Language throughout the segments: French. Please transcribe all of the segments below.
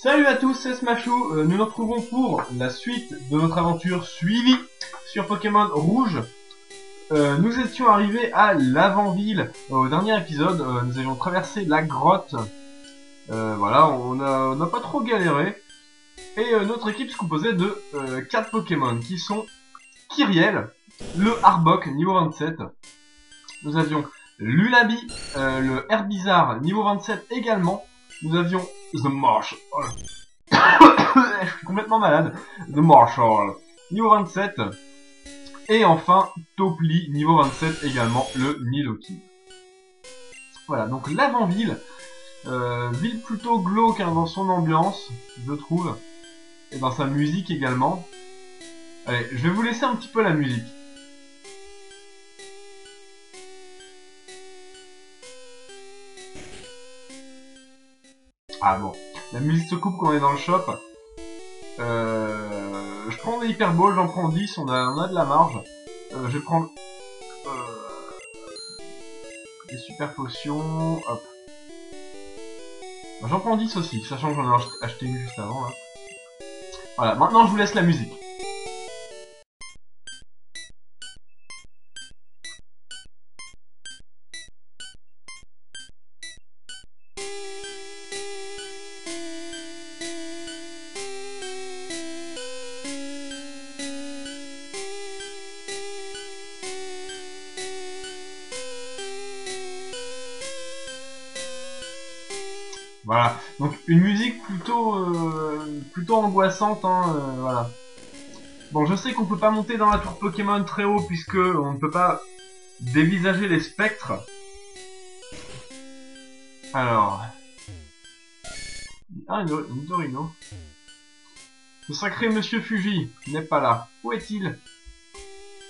Salut à tous, c'est Smashou. Nous nous retrouvons pour la suite de notre aventure suivie sur Pokémon Rouge. Nous étions arrivés à l'avant-ville. Au dernier épisode, nous avions traversé la grotte. Voilà, on n'a pas trop galéré. Et notre équipe se composait de 4 Pokémon qui sont Kyriel, le Arbok niveau 27. Nous avions Lulabi, le Herbizarre niveau 27 également. Nous avions The Marshall. Je suis complètement malade. The Marshall niveau 27. Et enfin Topli niveau 27 également, le Nidoking. Voilà, donc l'avant-ville. Ville plutôt glauque hein, dans son ambiance, je trouve. Et dans sa musique également. Allez, je vais vous laisser un petit peu la musique. Ah bon, la musique se coupe quand on est dans le shop. Je prends des Hyper Balls, j'en prends 10, on a de la marge. Je vais prendre des super potions, hop. J'en prends 10 aussi, sachant que j'en ai acheté une juste avant là. Voilà, maintenant je vous laisse la musique. Voilà, donc une musique plutôt angoissante, hein, voilà. Bon, je sais qu'on peut pas monter dans la tour Pokémon très haut puisque on ne peut pas dévisager les spectres. Alors... Ah, une Dorino. Le sacré Monsieur Fuji n'est pas là. Où est-il?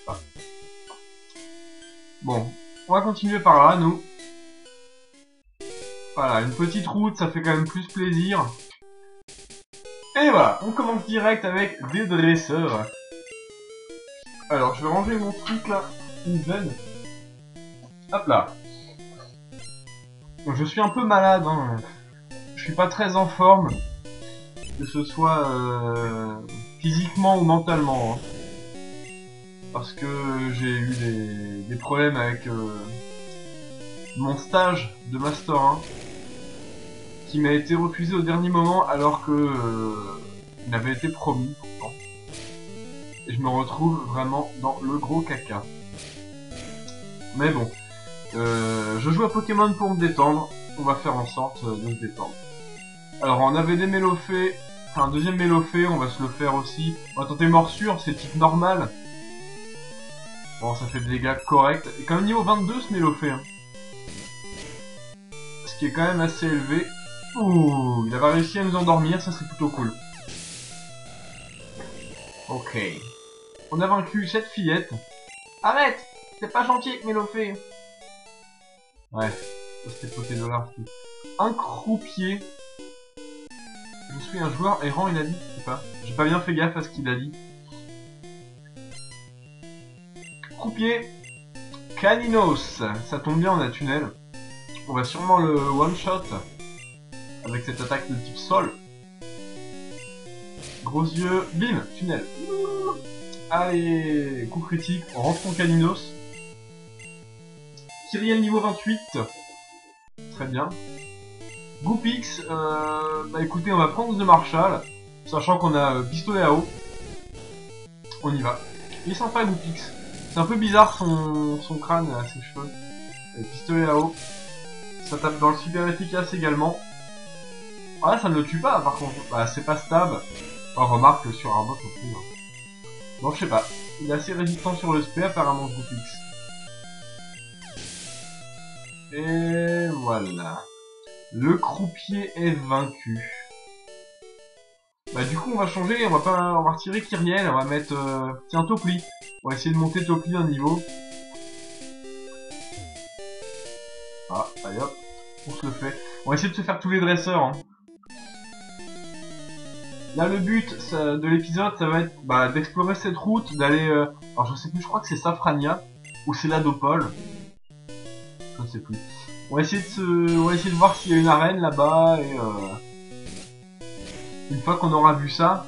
Ah. Bon, on va continuer par là, nous. Voilà, une petite route, ça fait quand même plus plaisir. Et voilà, on commence direct avec des dresseurs. Alors, je vais ranger mon truc là, une veine. Hop là. Donc, je suis un peu malade, hein. Je suis pas très en forme, que ce soit physiquement ou mentalement. Hein. Parce que j'ai eu des problèmes avec mon stage de Master 1. Qui m'a été refusé au dernier moment alors que il avait été promis pourtant. Et je me retrouve vraiment dans le gros caca. Mais bon, je joue à Pokémon pour me détendre. On va faire en sorte de se détendre. Alors on avait des Mélophées, enfin un deuxième Mélophée, on va se le faire aussi. On va tenter Morsure, c'est type normal. Bon, ça fait des dégâts corrects. Et quand même niveau 22 ce Mélophée. Hein. Ce qui est quand même assez élevé. Ouh, il avait réussi à nous endormir, ça c'est plutôt cool. Ok. On a vaincu cette fillette. Arrête! C'est pas gentil avec Mélophée. Ouais, ça c'était Pokédollar. Un croupier. Je suis un joueur errant, il a dit. Je sais pas. J'ai pas bien fait gaffe à ce qu'il a dit. Croupier. Caninos. Ça tombe bien, on a tunnel. On va sûrement le one-shot. Avec cette attaque de type sol. Gros yeux, bim, tunnel. Allez, coup critique, on rentre en Caninos. Kyriel niveau 28. Très bien. Goopix, bah écoutez, on va prendre The Marshall. Sachant qu'on a pistolet à eau. On y va. Il est sympa Goopix. C'est un peu bizarre son crâne, là, ses cheveux. Et pistolet à eau. Ça tape dans le super efficace également. Ah là, ça ne le tue pas, par contre. Bah, c'est pas stab. Oh, remarque sur Arbok non plus. Hein. Bon, je sais pas. Il est assez résistant sur le SP, apparemment, Goopix. Et voilà. Le croupier est vaincu. Bah, du coup, on va changer. On va retirer Kyriel. On va mettre, tiens, Topli. On va essayer de monter Topli d'un niveau. Ah, allez hop. On se le fait. On va essayer de se faire tous les dresseurs, hein. Là, le but de l'épisode, ça va être d'explorer cette route, d'aller... alors, je sais plus, je crois que c'est Safrania, ou c'est l'Adopole. Je ne sais plus. On va essayer de voir s'il y a une arène là-bas, et Une fois qu'on aura vu ça,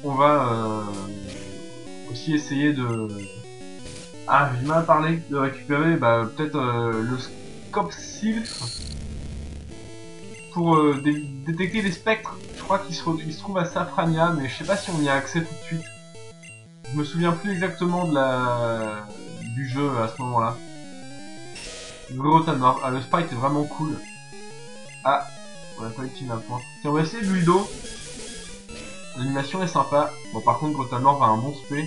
on va aussi essayer de... Ah, j'ai mal parlé, de récupérer peut-être le Scope Sylph pour détecter les spectres. Je crois qu'il se trouve à Safrania, mais je sais pas si on y a accès tout de suite. Je me souviens plus exactement du jeu à ce moment-là. Gros Tanmor. Ah, le sprite est vraiment cool. Ah, on a pas eu de team à point. Tiens, on va essayer Buldo. L'animation est sympa. Bon, par contre, Gros Tanmor va un bon spé.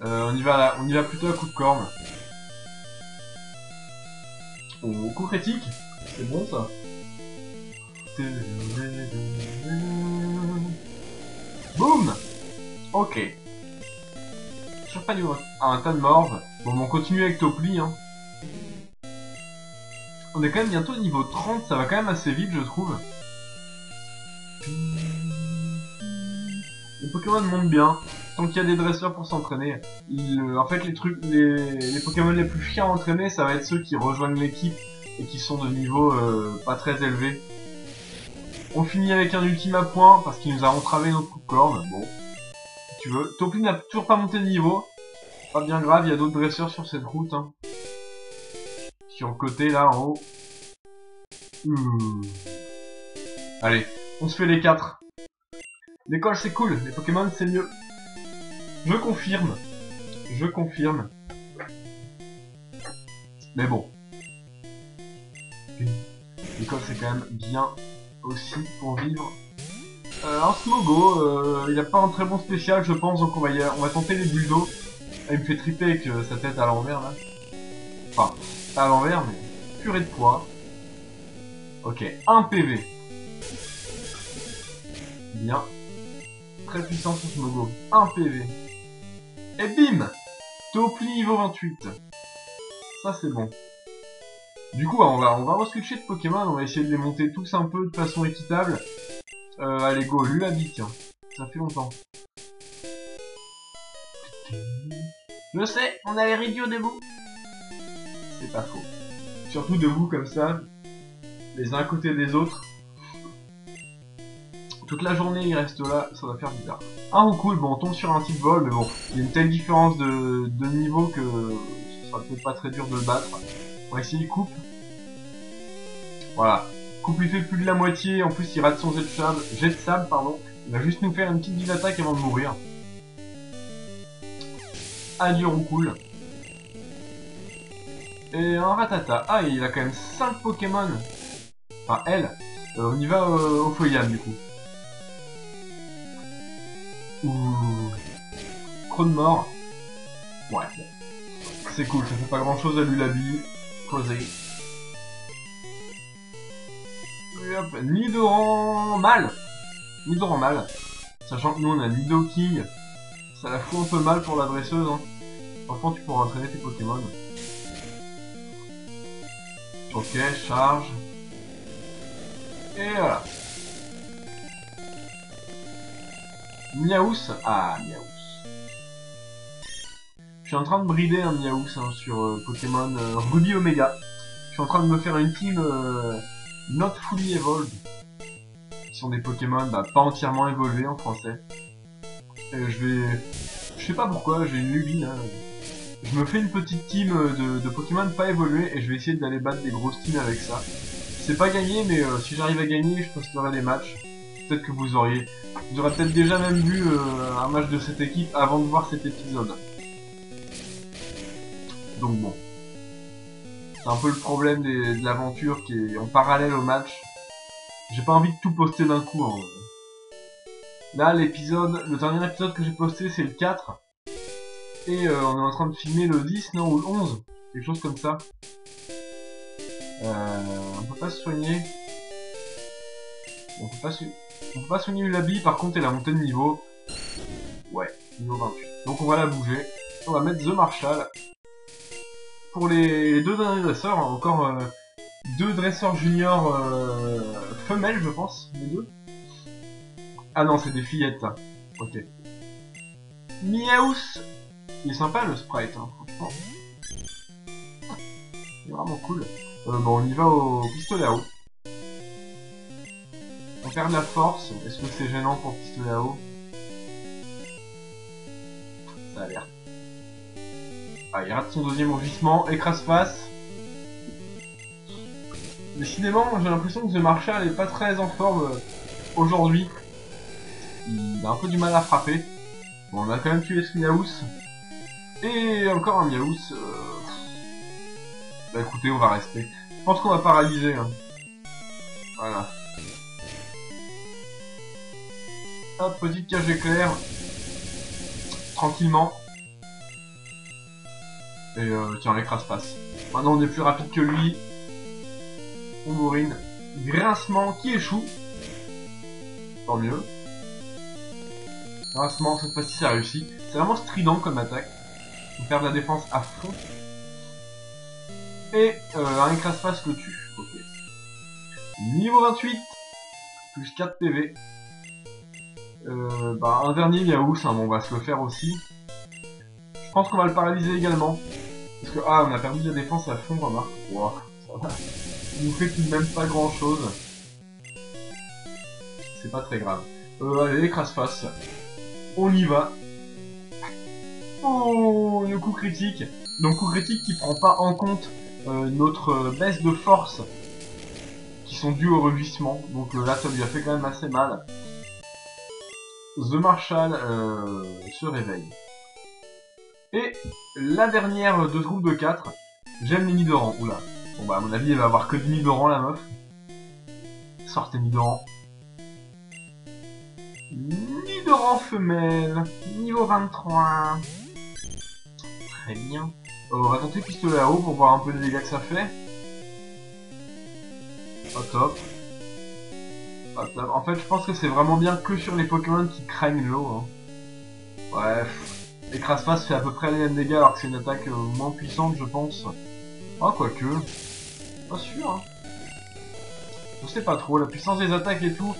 On y va plutôt à coup de corne. Oh, coup critique. C'est bon ça. Boum. Ok. Je pas du un tas de morve. Bon, on continue avec Topli, hein. On est quand même bientôt niveau 30, ça va quand même assez vite, je trouve. Les Pokémon montent bien. Tant qu'il y a des dresseurs pour s'entraîner. En fait, les Pokémon les plus chiants à entraîner, ça va être ceux qui rejoignent l'équipe et qui sont de niveau pas très élevé. On finit avec un ultime à point parce qu'il nous a entravé notre coup de corne. Bon, si tu veux. Topli n'a toujours pas monté de niveau. Pas bien grave, il y a d'autres dresseurs sur cette route. Hein. Sur le côté, là, en haut. Allez, on se fait les 4. L'école, c'est cool. Les Pokémon, c'est mieux. Je confirme. Je confirme. Mais bon. L'école, c'est quand même bien aussi pour vivre. Un Smogo, il a pas un très bon spécial, je pense, donc on va tenter les Buldo. Il me fait triper avec sa tête à l'envers, là. Enfin, pas à l'envers, mais purée de poids. Ok, 1 PV. Bien. Très puissant ce Smogo. 1 PV. Et bim! Topli niveau 28. Ça, c'est bon. Du coup, on va re-switcher de Pokémon, on va essayer de les monter tous un peu de façon équitable. Allez, go, Lullaby, tiens. Ça fait longtemps. Je sais, on avait Ridio debout. C'est pas faux. Surtout debout comme ça, les uns à côté des autres. Toute la journée, ils restent là, ça va faire bizarre. Ah, cool, bon, on tombe sur un type vol, mais bon, il y a une telle différence de niveau que ce sera peut-être pas très dur de le battre. On va essayer coupe. Voilà. Coupe lui fait plus de la moitié, en plus il rate son jet de sable, pardon. Il va juste nous faire une petite attaque avant de mourir. Adieu Roucoule. Et un Ratata. Ah, il a quand même 5 Pokémon. Enfin, elle. On y va au Feuillane, du coup. Ouh. Croc de mort. Ouais, bon. C'est cool, ça fait pas grand chose à Lullaby. Posé. Et hop, Nidoran mal. Nidoran mal. Sachant que nous on a Nidoking. Ça la fout un peu mal pour la dresseuse. Hein. Franchement, tu pourras entraîner tes Pokémon. Ok, charge. Et voilà. Miaous. Ah, Miaous. Je suis en train de brider un Miaous hein, sur Pokémon Ruby Omega. Je suis en train de me faire une team Not Fully Evolved. Qui sont des Pokémon pas entièrement évolués en français. Et je sais pas pourquoi, j'ai une lubie là. Je me fais une petite team de Pokémon pas évolués et je vais essayer d'aller battre des grosses teams avec ça. C'est pas gagné, mais si j'arrive à gagner, je posterai des matchs. Peut-être que vous aurez peut-être déjà même vu un match de cette équipe avant de voir cet épisode. Donc bon. C'est un peu le problème de l'aventure qui est en parallèle au match. J'ai pas envie de tout poster d'un coup. Hein. Là, le dernier épisode que j'ai posté, c'est le 4. Et on est en train de filmer le 10, non, ou le 11. Quelque chose comme ça. On peut pas se soigner. On peut pas soigner Lullaby, par contre, elle a monté de niveau. Ouais, niveau 28. Donc on va la bouger. On va mettre The Marshall. Pour les deux derniers dresseurs, hein, encore deux dresseurs juniors femelles, je pense, les deux. Ah non, c'est des fillettes, ça. Ok. Miaous. Il est sympa, le sprite, hein, franchement. C'est vraiment cool. Bon, on y va au pistolet à eau. On perd de la force. Est-ce que c'est gênant pour pistolet à eau? Ça a l'air. Ah, il rate son deuxième rugissement. Écrase face. Décidément, j'ai l'impression que The Marshall est pas très en forme aujourd'hui. Il a un peu du mal à frapper. Bon, on a quand même tué ce Miaous. Et encore un Miaous. Bah écoutez, on va rester. Je pense qu'on va paralyser. Hein. Voilà. Hop, petite cage éclair. Tranquillement. Et tiens, l'écrase passe. Maintenant, on est plus rapide que lui. On bourrine. Grincement qui échoue. Tant mieux. Grincement, cette fois-ci, ça réussit. C'est vraiment strident comme attaque. On perd de la défense à fond. Et un écrase-face le tue. Ok. Niveau 28. Plus 4 PV. Bah, un dernier Miaous, hein, bon, on va se le faire aussi. Je pense qu'on va le paralyser également. Parce que, ah, on a perdu de la défense à fond, remarque. Wow, ça va. Il nous fait tout de même pas grand chose. C'est pas très grave. Allez, écrase-face. On y va. Oh, le coup critique. Donc, coup critique qui prend pas en compte notre baisse de force qui sont dues au rugissement. Donc là, ça lui a fait quand même assez mal. The Marshall se réveille. Et la dernière de ce groupe de 4, j'aime les Nidoran. Oula. Bon bah à mon avis elle va avoir que du Nidoran la meuf. Sortez Nidoran. Nidoran femelle. Niveau 23. Très bien. On va tenter pistolet à eau pour voir un peu les dégâts que ça fait. Pas top. Pas top. En fait je pense que c'est vraiment bien que sur les Pokémon qui craignent l'eau. Hein. Bref. Écrase-face fait à peu près les mêmes dégâts alors que c'est une attaque moins puissante je pense. Ah quoique. Pas sûr hein. Je sais pas trop, la puissance des attaques et tout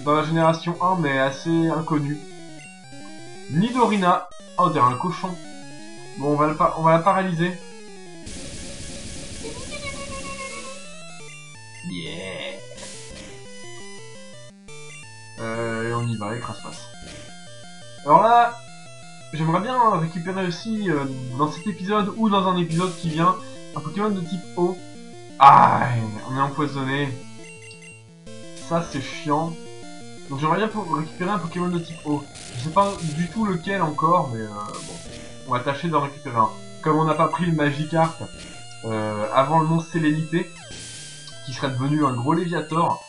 dans la génération 1 mais assez inconnue. Nidorina. Oh on dirait un cochon. Bon on va la paralyser. Yeah. Et on y va, écrase-face. Alors là, j'aimerais bien récupérer aussi, dans cet épisode ou dans un épisode qui vient, un Pokémon de type eau. Ah, on est empoisonné. Ça, c'est chiant. Donc j'aimerais bien récupérer un Pokémon de type eau. Je sais pas du tout lequel encore, mais bon. On va tâcher d'en récupérer un. Comme on n'a pas pris le Magikarp avant le monstre Sélénité, qui serait devenu un gros Léviator,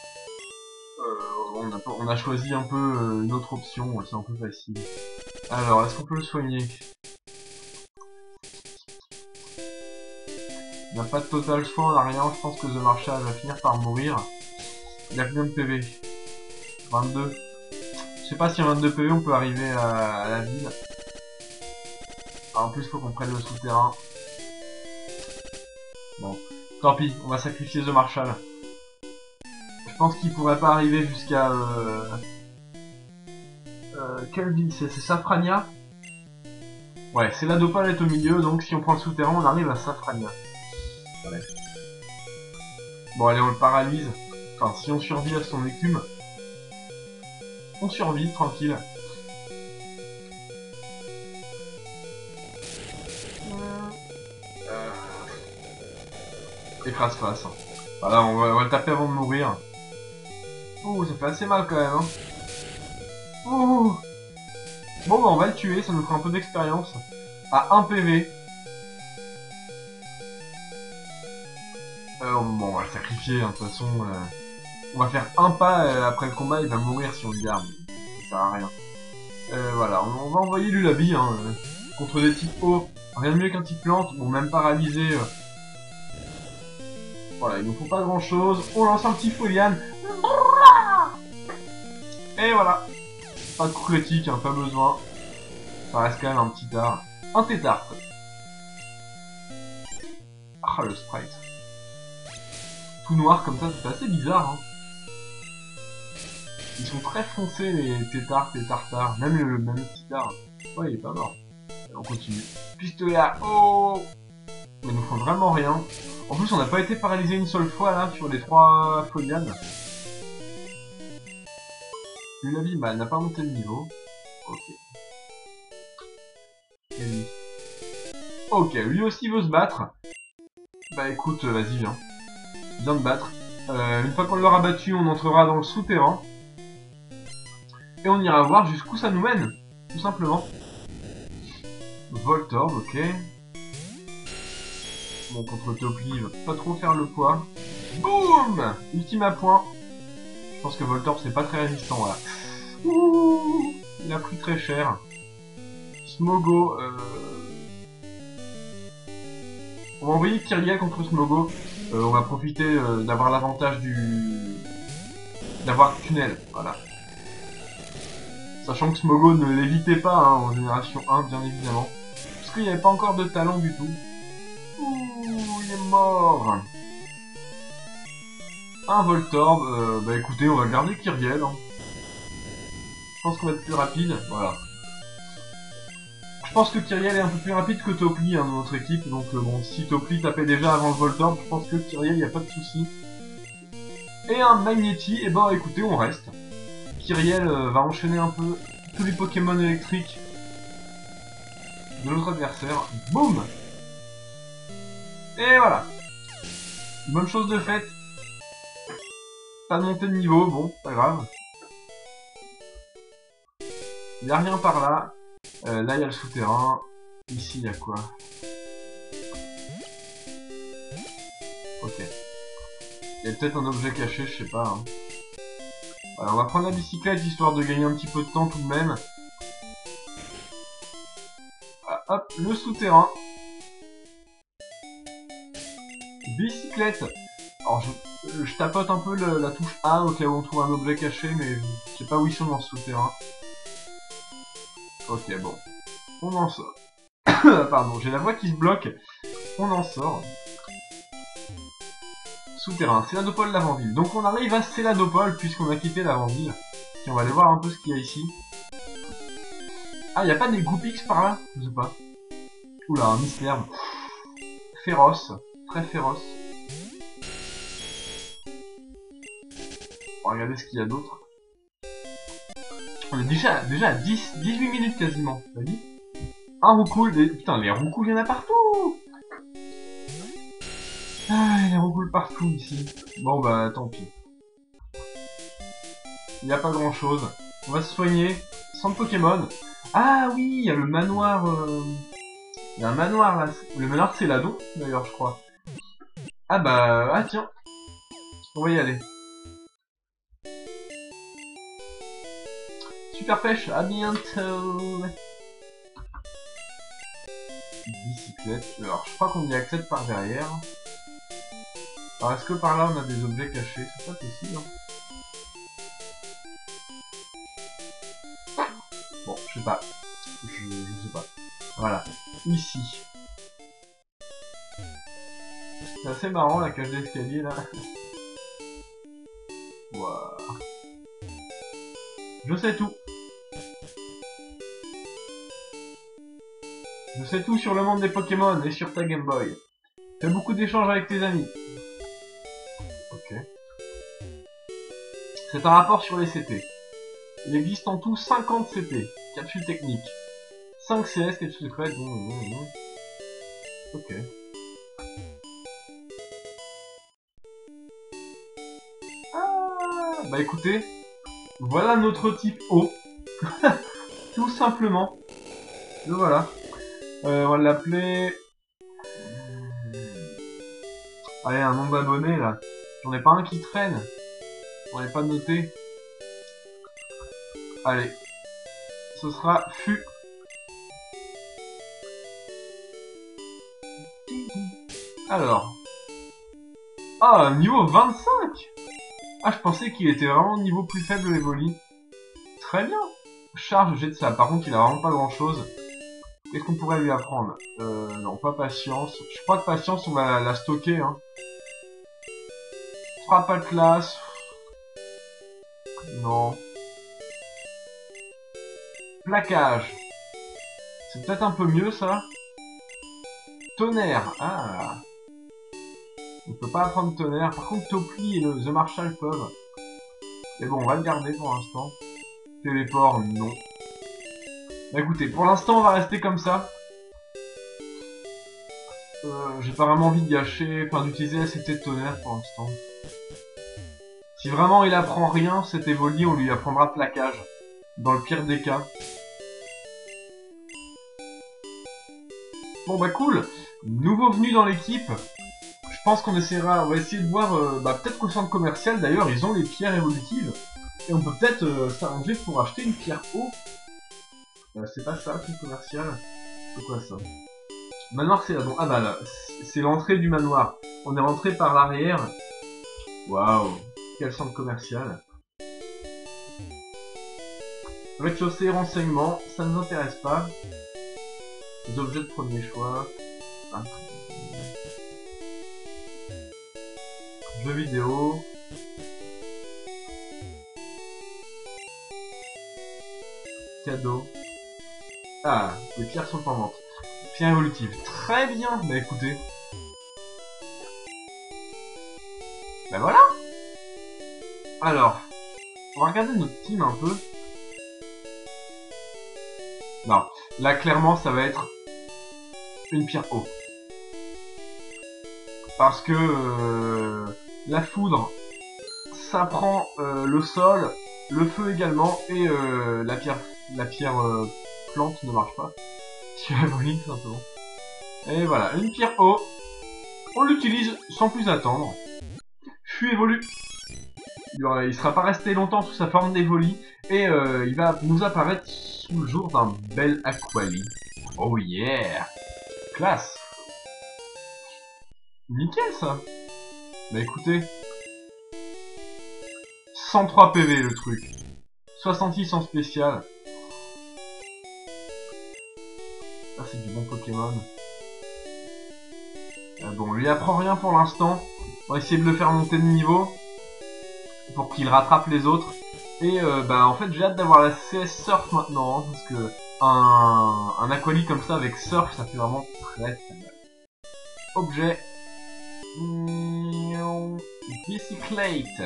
on a choisi un peu une autre option, c'est un peu facile. Alors, est-ce qu'on peut le soigner? Il n'y a pas de total soin, on n'a rien, je pense que The Marshall va finir par mourir. Il a combien de PV? 22. Je sais pas si en 22 PV on peut arriver à la ville. Ah, en plus, faut qu'on prenne le souterrain. Bon, tant pis, on va sacrifier The Marshall. Je pense qu'il pourrait pas arriver jusqu'à... quelle ville c'est? C'est Safrania? Ouais, c'est la Dopale est au milieu, donc si on prend le souterrain, on arrive à Safrania. Ouais. Bon, allez, on le paralyse. Enfin, si on survit à son écume, on survit, tranquille. Écrase-face. Voilà, on va le taper avant de mourir. Ouh, ça fait assez mal quand même, hein. Ouh. Bon, bah, on va le tuer, ça nous fera un peu d'expérience. À 1 PV. Bon, on va le sacrifier, hein, de toute façon. On va faire un pas après le combat, il va mourir si on le garde. Ça sert à rien. Voilà, on va envoyer Lullaby, hein, contre des types eau. Rien de mieux qu'un type plante. Bon, même paralysé. Voilà, il nous faut pas grand chose. On lance un petit Folian. Et voilà. Pas de coup critique, hein, pas besoin. Ça reste quand même un petit art. Un tétard. Ah, le sprite. Tout noir comme ça, c'est assez bizarre. Hein. Ils sont très foncés les tétards, les tartares. Même le petit tard. Ouais, il est pas mort. Et on continue. Pistolet à eau. Mais ils nous font vraiment rien. En plus, on n'a pas été paralysé une seule fois là sur les 3 Folianes. Lui, la vie, bah, n'a pas monté de niveau. Ok. Et lui. Ok, lui aussi veut se battre. Bah écoute, vas-y, viens. Viens te battre. Une fois qu'on l'aura battu, on entrera dans le souterrain. Et on ira voir jusqu'où ça nous mène. Tout simplement. Voltorb, ok. Bon, contre Topli, il va pas trop faire le poids. Boum! Ultime à point. Je pense que Voltorb, c'est pas très résistant, voilà. Ouh, il a pris très cher. Smogo, on va envoyer Kyriel contre Smogo. On va profiter d'avoir l'avantage d'avoir Tunnel, voilà. Sachant que Smogo ne l'évitait pas hein, en génération 1, bien évidemment. Parce qu'il n'y avait pas encore de talent du tout. Ouh, il est mort. Un Voltorb, bah écoutez, on va garder Kyriel. Hein. Je pense qu'on va être plus rapide, voilà. Je pense que Kyriel est un peu plus rapide que Topli hein, dans notre équipe, donc bon, si Topli tapait déjà avant le Voltorb, je pense que Kyriel, y a pas de souci. Et un Magnéti, et ben écoutez, on reste. Kyriel va enchaîner un peu tous les Pokémon électriques de notre adversaire. Boum! Et voilà. Bonne chose de faite. Pas de montée de niveau, bon, pas grave. Il n'y a rien par là. Là, il y a le souterrain. Ici, il y a quoi? Ok. Il y a peut-être un objet caché, je sais pas. Hein. Voilà, on va prendre la bicyclette, histoire de gagner un petit peu de temps tout de même. Ah, hop, le souterrain. Bicyclette. Alors, je tapote un peu la touche A au cas où on trouve un objet caché, mais je sais pas où ils sont dans ce souterrain. Ok, bon. On en sort. Pardon, j'ai la voix qui se bloque. On en sort. Souterrain, Céladopole, l'avant-ville. Donc on arrive à Céladopole, puisqu'on a quitté l'avant-ville. Et on va aller voir un peu ce qu'il y a ici. Ah, il n'y a pas des Goupix par là? Je sais pas. Oula, un mystère. Féroce. Très féroce. On va regarder ce qu'il y a d'autre. On est déjà à 18 minutes quasiment. Vas-y. Un roucoule. Putain, les roucoules, il y en a partout. Ah, il y a des roucoules partout ici. Bon, bah, tant pis. Il n'y a pas grand-chose. On va se soigner. Sans Pokémon. Ah oui, il y a le manoir... Il y a un manoir là. Le manoir c'est Ladon, d'ailleurs, je crois. Ah bah... Ah tiens. On va y aller. Super pêche, à bientôt. Bicyclette. Alors, je crois qu'on y accède par derrière. Alors, est-ce que par là on a des objets cachés? C'est pas possible. Hein. Bon, je sais pas. Je sais pas. Voilà. Ici. C'est assez marrant la cage d'escalier là. Wow. Je sais tout. Je sais tout sur le monde des Pokémon et sur ta Game Boy. Fais beaucoup d'échanges avec tes amis. Ok. C'est un rapport sur les CP. Il existe en tout 50 CP. Capsules techniques. 5 CS, capsules secrètes. Ok. Ah, bah écoutez, voilà notre type O. Tout simplement. Le voilà. On va l'appeler... Allez, un nombre d'abonnés là. J'en ai pas un qui traîne. On n'est pas noté. Allez. Ce sera Fu. Alors. Ah, niveau 25. Ah, je pensais qu'il était vraiment niveau plus faible Evoli. Très bien. Charge, jet de ça. Par contre, il a vraiment pas grand chose. Qu'est-ce qu'on pourrait lui apprendre? Non, pas patience. Je crois que patience, on va la stocker. Hein. Frappe à classe. Non. Plaquage. C'est peut-être un peu mieux, ça. Tonnerre. Ah. On peut pas apprendre tonnerre. Par contre, Topli et le The Marshall peuvent. Mais bon, on va le garder pour l'instant. Téléport, non. Bah écoutez, pour l'instant, on va rester comme ça. J'ai pas vraiment envie de gâcher, enfin d'utiliser la CT de tonnerre pour l'instant. Si vraiment il apprend rien, cet Evoli, on lui apprendra plaquage. Dans le pire des cas. Bon bah cool. Nouveau venu dans l'équipe. Je pense qu'on essaiera, on va essayer de voir, peut-être qu'au centre commercial d'ailleurs, ils ont les pierres évolutives. Et on peut peut-être s'arranger pour acheter une pierre eau. C'est pas ça, le centre commercial. C'est quoi ça? Manoir, c'est là. Bon, ah bah là, c'est l'entrée du manoir. On est rentré par l'arrière. Waouh, quel centre commercial. Rez-de-chaussée, renseignements, ça ne nous intéresse pas. Les objets de premier choix. Ah. Jeux vidéo. Cadeau. Ah, les pierres sont en vente. Pierre évolutive. Très bien. Bah écoutez. Bah voilà. Alors, on va regarder notre team un peu. Non, là clairement ça va être une pierre eau. Parce que la foudre, ça prend le sol, le feu également, et la pierre plante ne marche pas. Tu as volé simplement. Et voilà, une pierre eau. On l'utilise sans plus attendre. Fut évolu. Il sera pas resté longtemps sous sa forme d'évoli. Et il va nous apparaître sous le jour d'un bel Aquali. Oh yeah! Classe! Nickel ça! Bah écoutez. 103 PV le truc. 66 en spécial. Ah c'est du bon Pokémon. Bon, on lui apprend rien pour l'instant. On va essayer de le faire monter de niveau. Pour qu'il rattrape les autres. Et en fait j'ai hâte d'avoir la CS Surf maintenant. Hein, parce que un Aquali comme ça avec Surf ça fait vraiment très très mal. Objet. Bicyclette.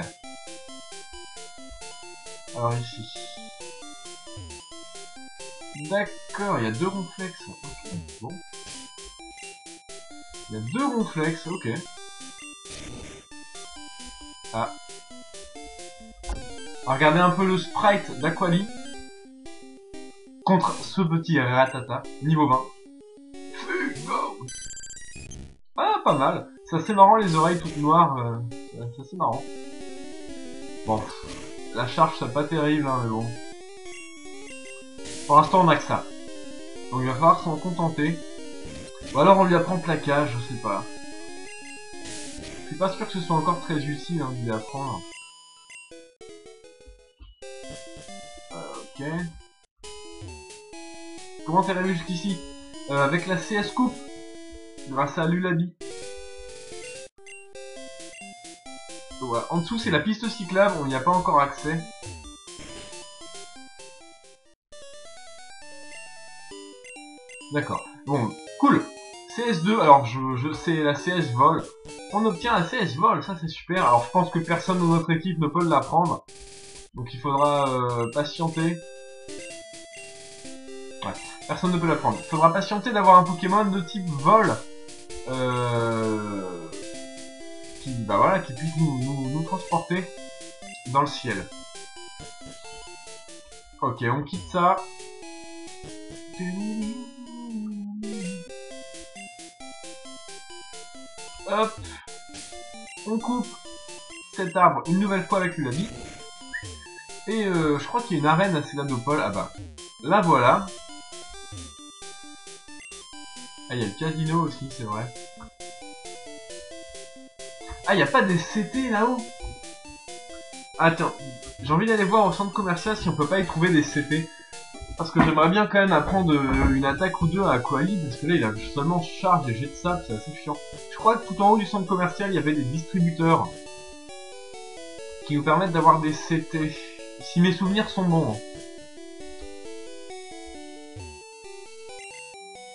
Alors ici. D'accord, il y a 2 ronflex. Ok, bon. Il y a 2 ronflex, ok. Ah. Regardez un peu le sprite d'Aquali contre ce petit Ratata, niveau 20. Ah, pas mal. C'est assez marrant, les oreilles toutes noires. C'est assez marrant. Bon, la charge, c'est pas terrible, hein, mais bon. Pour l'instant, on a que ça. Donc, il va falloir s'en contenter. Ou alors, on lui apprend plaquage, je sais pas. Je suis pas sûr que ce soit encore très utile hein, de lui apprendre. Ok. Comment t'es arrivé jusqu'ici? Avec la CS Coupe. Grâce à Lulabi. Ouais. En dessous, c'est la piste cyclable. On n'y a pas encore accès. D'accord. Bon, cool. CS2, alors je sais la CS vol. On obtient la CS vol, ça c'est super. Alors je pense que personne dans notre équipe ne peut l'apprendre. Donc il faudra patienter. Ouais, personne ne peut l'apprendre. Il faudra patienter d'avoir un Pokémon de type vol. Qui puisse nous transporter dans le ciel. Ok, on quitte ça. Hop. On coupe cet arbre une nouvelle fois avec Lulabi. Et je crois qu'il y a une arène à Céladopole. Ah bah, là voilà. Ah, il y a le casino aussi, c'est vrai. Ah, il n'y a pas des CT là-haut. Attends, j'ai envie d'aller voir au centre commercial si on peut pas y trouver des CT. Parce que j'aimerais bien quand même apprendre une attaque ou deux à Aquali, parce que là il a seulement charge et jet de sable, c'est assez chiant. Je crois que tout en haut du centre commercial il y avait des distributeurs qui nous permettent d'avoir des CT. Si mes souvenirs sont bons.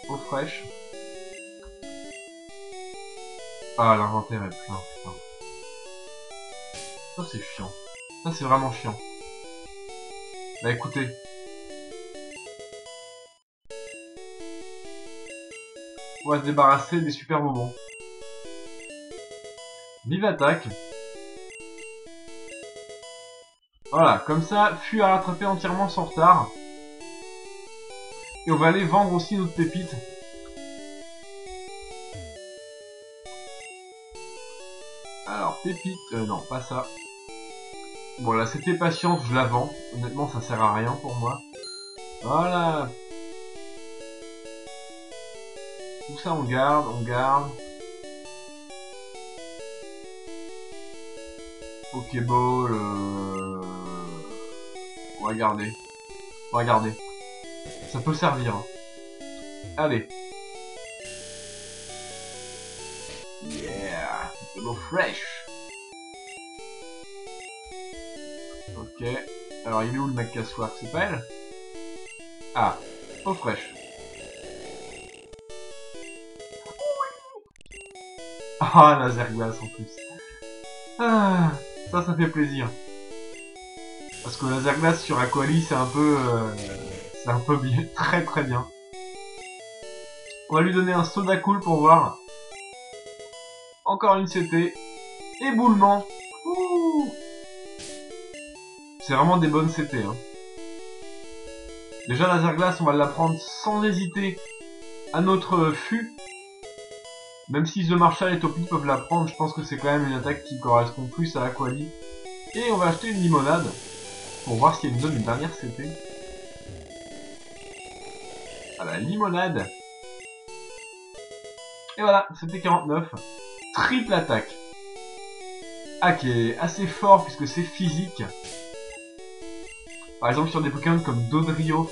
Eau fraîche. Ah, l'inventaire est plein, putain. Ça c'est chiant. Ça c'est vraiment chiant. Bah écoutez. On va se débarrasser des super bonbons. Vive attaque. Voilà, comme ça, Fu a rattrapé entièrement son retard. Et on va aller vendre aussi notre pépite. Alors, pépite, non, pas ça. Bon, là, c'était patience, je la vends. Honnêtement, ça sert à rien pour moi. Voilà. Tout ça, on garde, on garde. Pokéball, on va garder. On va garder. Ça peut servir. Hein. Allez. Yeah, de l'eau fraîche. Ok. Alors, il est où le mec cassoir? C'est pas elle? Ah, eau fraîche. Ah, laser glace en plus. Ah, ça fait plaisir. Parce que laser glace sur Aquali, c'est un peu bien, très très bien. On va lui donner un soda cool pour voir. Encore une CT. Éboulement. C'est vraiment des bonnes CT. Hein. Déjà, laser glace, on va la prendre sans hésiter à notre Fu. Même si The Marshall et Topi peuvent la prendre, je pense que c'est quand même une attaque qui correspond plus à Aquali. Et on va acheter une limonade pour voir si elle nous donne une dernière CT. Ah la limonade. Et voilà, CT 49. Triple attaque. Ah, qui est assez fort puisque c'est physique. Par exemple sur des Pokémon comme Dodrio.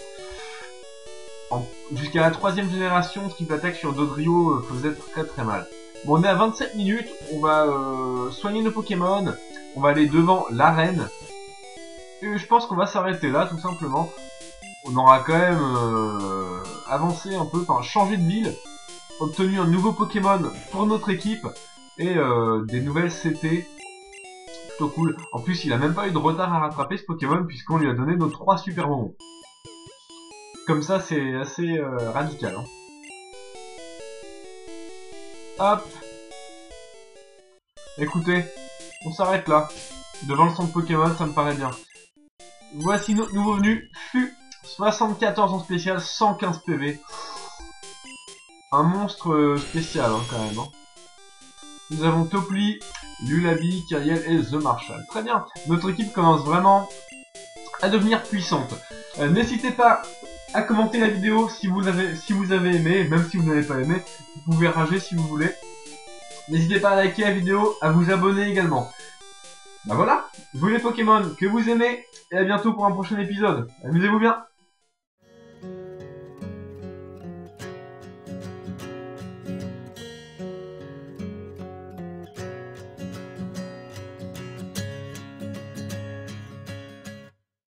Jusqu'à la 3ème génération, triple attaque sur Dodrio faisait très très mal. Bon, on est à 27 minutes, on va soigner nos Pokémon, on va aller devant l'arène. Et je pense qu'on va s'arrêter là, tout simplement. On aura quand même avancé un peu, enfin changé de ville, obtenu un nouveau Pokémon pour notre équipe, et des nouvelles CT. Plutôt cool. En plus, il a même pas eu de retard à rattraper ce Pokémon, puisqu'on lui a donné nos 3 super bonbons. Comme ça, c'est assez radical. Hein. Hop. Écoutez, on s'arrête là. Devant le centre Pokémon, ça me paraît bien. Voici notre nouveau venu, Fu. 74 en spécial, 115 PV. Un monstre spécial, hein, quand même. Hein. Nous avons Topli, Lulabi, Kyriel et The Marshall. Très bien. Notre équipe commence vraiment à devenir puissante. N'hésitez pas à commenter la vidéo si vous avez aimé, même si vous n'avez pas aimé, vous pouvez rager si vous voulez. N'hésitez pas à liker la vidéo, à vous abonner également. Bah voilà, jouez les Pokémon que vous aimez, et à bientôt pour un prochain épisode. Amusez-vous bien.